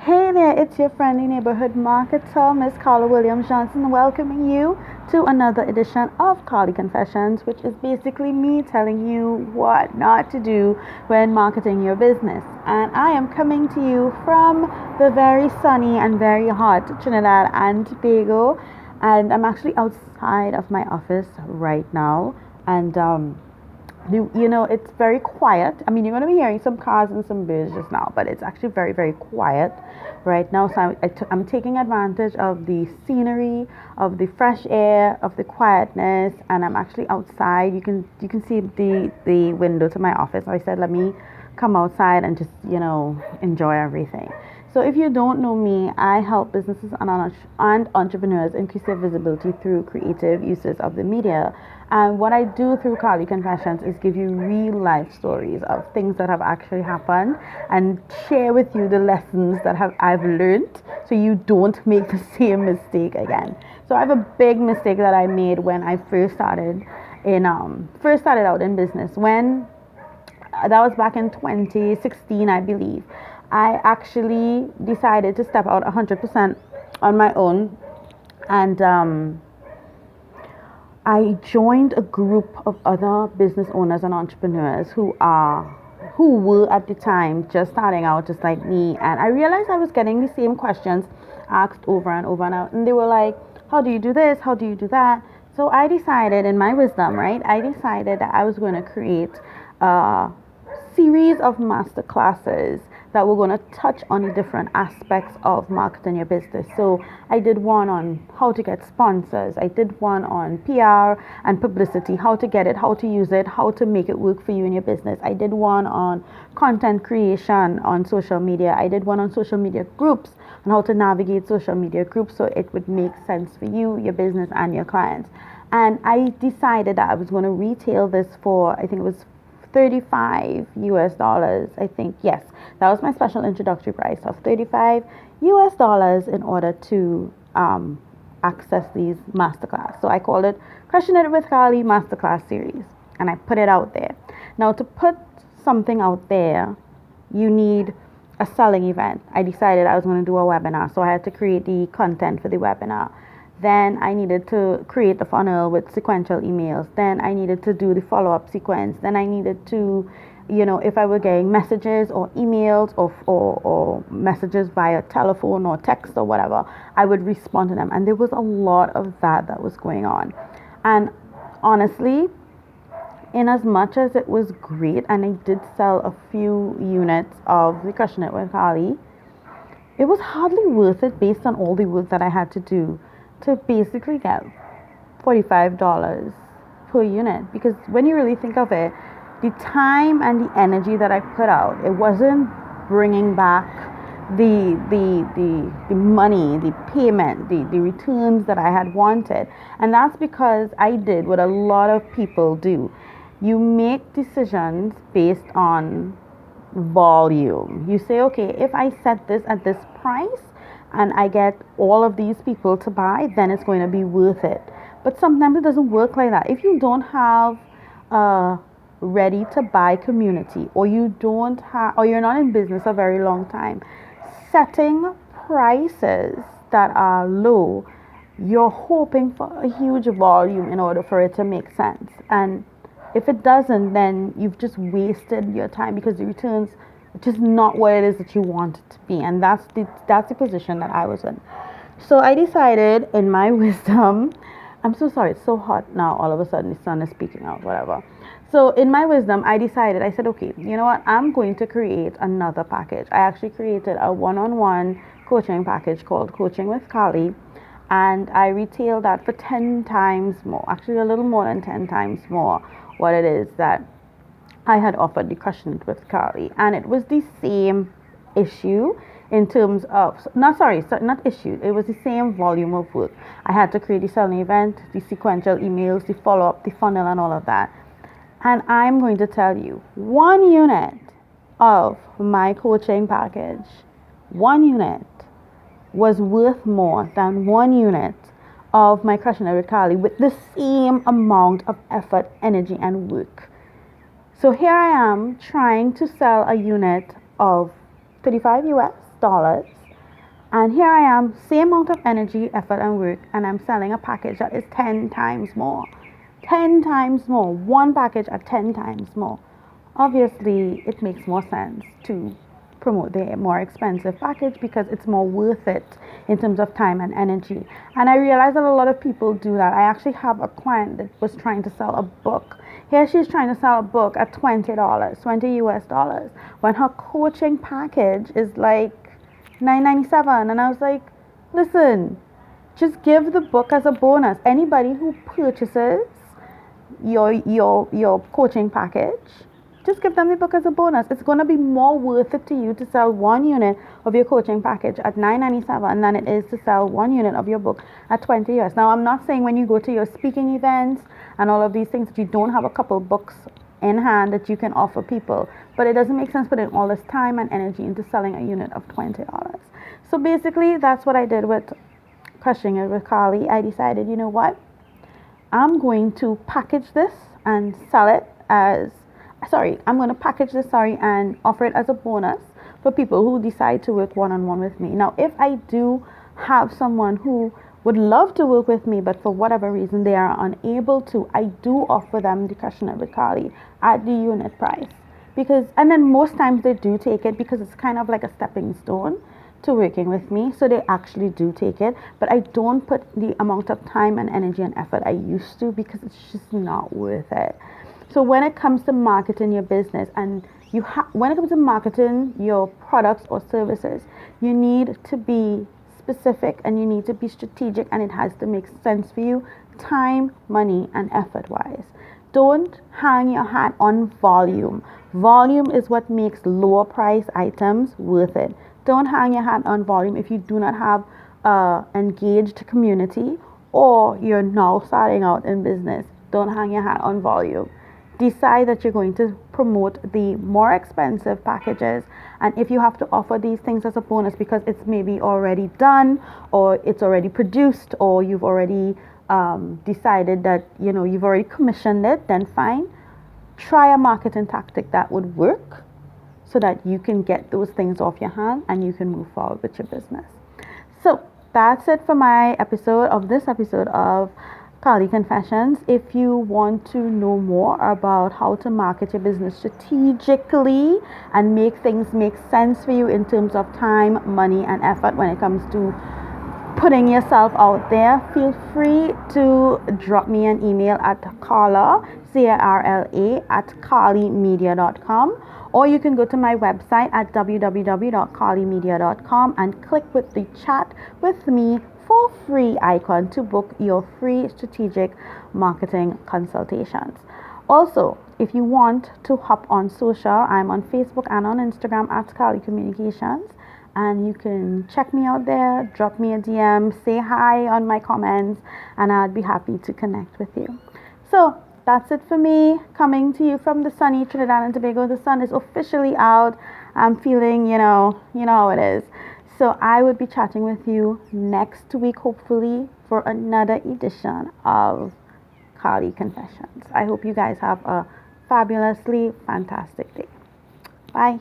Hey there, it's your friendly neighborhood marketer, Miss Carla Williams Johnson, welcoming you to another edition of Carli Confessions, which is basically me telling you what not to do when marketing your business. And I am coming to you from the very sunny and very hot Trinidad and Tobago, and I'm actually outside of my office right now, and it's very quiet. I mean, you're going to be hearing some cars and some birds just now, but it's actually very, very quiet right now. So I'm taking advantage of the scenery, of the fresh air, of the quietness, and I'm actually outside. You can see the window to my office. So I said, let me come outside and just enjoy everything. So if you don't know me, I help businesses and entrepreneurs increase their visibility through creative uses of the media. And what I do through Carli Confessions is give you real life stories of things that have actually happened and share with you the lessons that I've learned so you don't make the same mistake again. So I have a big mistake that I made when I first started out in business. When that was back in 2016, I believe. I actually decided to step out 100% on my own, and I joined a group of other business owners and entrepreneurs who were at the time just starting out, just like me. And I realized I was getting the same questions asked over and over and out, and they were like, "How do you do this? How do you do that?" So I decided, in my wisdom, right? I decided that I was going to create a series of master classes that were going to touch on the different aspects of marketing your business. So I did one on how to get sponsors. I did one on PR and publicity, how to get it, how to use it, how to make it work for you in your business. I did one on content creation on social media. I did one on social media groups and how to navigate social media groups so it would make sense for you, your business, and your clients. And I decided that I was going to retail this for, I think it was $35 I think. Yes, that was my special introductory price of $35 in order to access these masterclass. So I called it Crushing It with Carli Masterclass Series, and I put it out there. Now, to put something out there, you need a selling event. I decided I was going to do a webinar, so I had to create the content for the webinar. Then I needed to create a funnel with sequential emails. Then I needed to do the follow-up sequence. Then I needed to, if I were getting messages or emails or messages via telephone or text or whatever, I would respond to them. And there was a lot of that was going on. And honestly, in as much as it was great, and I did sell a few units of the Crushing It with Carli, it was hardly worth it based on all the work that I had to do to basically get $45 per unit. Because when you really think of it, the time and the energy that I put out, it wasn't bringing back the money, the payment, the returns that I had wanted. And that's because I did what a lot of people do. You make decisions based on volume. You say, okay, if I set this at this price and I get all of these people to buy, then it's going to be worth it. But sometimes it doesn't work like that. If you don't have a ready to buy community, or you're not in business a very long time, setting prices that are low, you're hoping for a huge volume in order for it to make sense. And if it doesn't, then you've just wasted your time because the returns just not what it is that you want it to be. And that's the position that I was in. So I decided, in my wisdom, I'm so sorry, it's so hot now, all of a sudden the sun is speaking out, whatever. So in my wisdom, I said, okay, you know what, I'm going to create another package. I actually created a one-on-one coaching package called Coaching with Carli, and I retail that for 10 times more, actually a little more than 10 times more what it is that I had offered the Crushing It with Carli. And it was the same issue in terms of, not issue, it was the same volume of work. I had to create the selling event, the sequential emails, the follow-up, the funnel, and all of that. And I'm going to tell you, one unit of my coaching package, one unit was worth more than one unit of my Crushing It with Carli with the same amount of effort, energy, and work. So here I am trying to sell a unit of $35 And here I am, same amount of energy, effort, and work, and I'm selling a package that is 10 times more. 10 times more. One package at 10 times more. Obviously, it makes more sense to promote the more expensive package because it's more worth it in terms of time and energy. And I realize that a lot of people do that. I actually have a client that was trying to sell a book. Here she's trying to sell a book at $20, 20 US dollars, when her coaching package is like $9.97. And I was like, listen, just give the book as a bonus. Anybody who purchases your coaching package, just give them the book as a bonus. It's going to be more worth it to you to sell one unit of your coaching package at $9.97 than it is to sell one unit of your book at 20 US. Now, I'm not saying when you go to your speaking events and all of these things that you don't have a couple books in hand that you can offer people, but it doesn't make sense putting all this time and energy into selling a unit of $20. So basically, that's what I did with Crushing It with Carli. I decided, you know what? I'm going to package this and sell it as and offer it as a bonus for people who decide to work one-on-one with me. Now, if I do have someone who would love to work with me, but for whatever reason they are unable to, I do offer them the Crushing It with Carli at the unit price. And then most times they do take it because it's kind of like a stepping stone to working with me, so they actually do take it. But I don't put the amount of time and energy and effort I used to because it's just not worth it. So when it comes to marketing your business and when it comes to marketing your products or services, you need to be specific and you need to be strategic, and it has to make sense for you, time, money, and effort wise. Don't hang your hat on volume. Volume is what makes lower price items worth it. Don't hang your hat on volume if you do not have an engaged community or you're now starting out in business. Don't hang your hat on volume. Decide that you're going to promote the more expensive packages, and if you have to offer these things as a bonus because it's maybe already done or it's already produced or you've already decided that you've already commissioned it, then fine. Try a marketing tactic that would work so that you can get those things off your hand and you can move forward with your business. So that's it for this episode of Carli Confessions. If you want to know more about how to market your business strategically and make things make sense for you in terms of time, money, and effort when it comes to putting yourself out there, feel free to drop me an email at Carla, C-A-R-L-A, at carlimedia.com, or you can go to my website at www.carlimedia.com and click with the chat with me for free icon to book your free strategic marketing consultations. Also, if you want to hop on social, I'm on Facebook and on Instagram at Carli Communications, and you can check me out there, drop me a DM, say hi on my comments, and I'd be happy to connect with you. So that's it for me, coming to you from the sunny Trinidad and Tobago. The sun is officially out. I'm feeling, you know how it is. So I would be chatting with you next week, hopefully, for another edition of Carli Confessions. I hope you guys have a fabulously fantastic day. Bye.